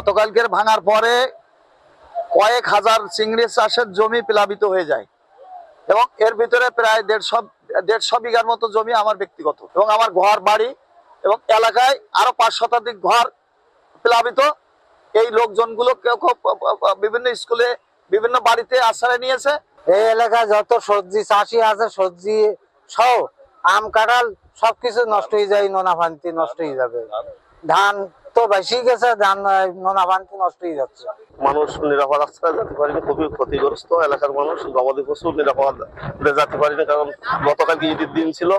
গতকালকের ভাঙার পরে কয়েক হাজার চিংড়ি চাষের জমি প্লাবিত হয়ে যায় এবং এর ভিতরে প্রায় দেড়শো বিঘার মতো জমি আমার ব্যক্তিগত এবং আমার ঘর বাড়ি এবং এলাকায় আরো 5 শতাধিক ঘর প্লাবিত। এই লোকজনগুলো কেউ বিভিন্ন স্কুলে বিভিন্ন বাড়িতে আশ্রয় নিয়েছে। এই এলাকায় যত সবজি চাষি আছে, সবজি সহ আম কাঁঠাল সবকিছু নষ্ট হয়ে যায়, নোনা পানিতে নষ্ট হয়ে যাবে। ধান তো বেশি গেছে, ধান নোনা পানিতে নষ্ট হয়ে যাচ্ছে। মানুষ নিরাপদ আশ্রয় যেতে পারেনি, খুবই ক্ষতিগ্রস্ত এলাকার মানুষ। গবাদি পশু নিরাপদ যেতে পারেনি, কারণ গতকাল ঈদের দিন ছিল,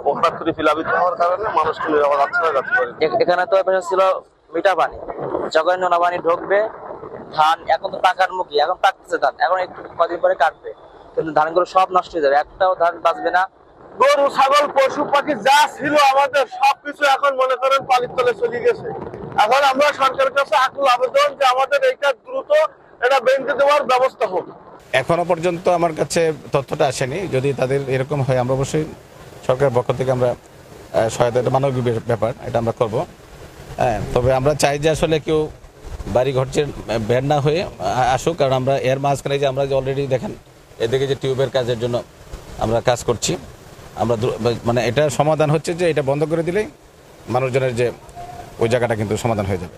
হঠাৎ করে প্লাবিত হওয়ার কারণে মানুষ নিরাপদ আশ্রয় যেতে পারেনি। এখানে তো ছিল মিঠা পানি, যখন নোনা পানি ঢুকবে ধান এখন তো পাকার মুখী, এখন পাকতেছে ধান, এখন একটু কদিন পরে কাটবে, কিন্তু ধানগুলো সব নষ্ট হয়ে যাবে, একটাও ধান বাঁচবে না। গরু ছাগল পশু পাখি যা ছিল আমাদের সবকিছু এখন মনে করেন পানির তলে চলে গেছে। এখন আমরা সরকারের কাছে আকুল আবেদন যে আমাদের এইটা দ্রুত এটা বেঁধে দেওয়ার ব্যবস্থা হোক। এখনো পর্যন্ত আমার কাছে তথ্যটা আসেনি, যদি তাদের এরকম হয় আমরা অবশ্যই সরকারের পক্ষ থেকে আমরা সহায়তা, এটা মানবিক ব্যাপার, এটা আমরা করব। হ্যাঁ, তবে আমরা চাই যে আসলে কেউ বাড়ি ঘরছে বের না হয়ে আসুক, কারণ আমরা এর মাঝখানে যে আমরা যে অলরেডি দেখেন এদিকে যে টিউবের কাজের জন্য আমরা কাজ করছি, আমরা মানে এটা সমাধান হচ্ছে যে এটা বন্ধ করে দিলেই মানুষজনের যে ওই জায়গাটা কিন্তু সমাধান হয়ে যাবে।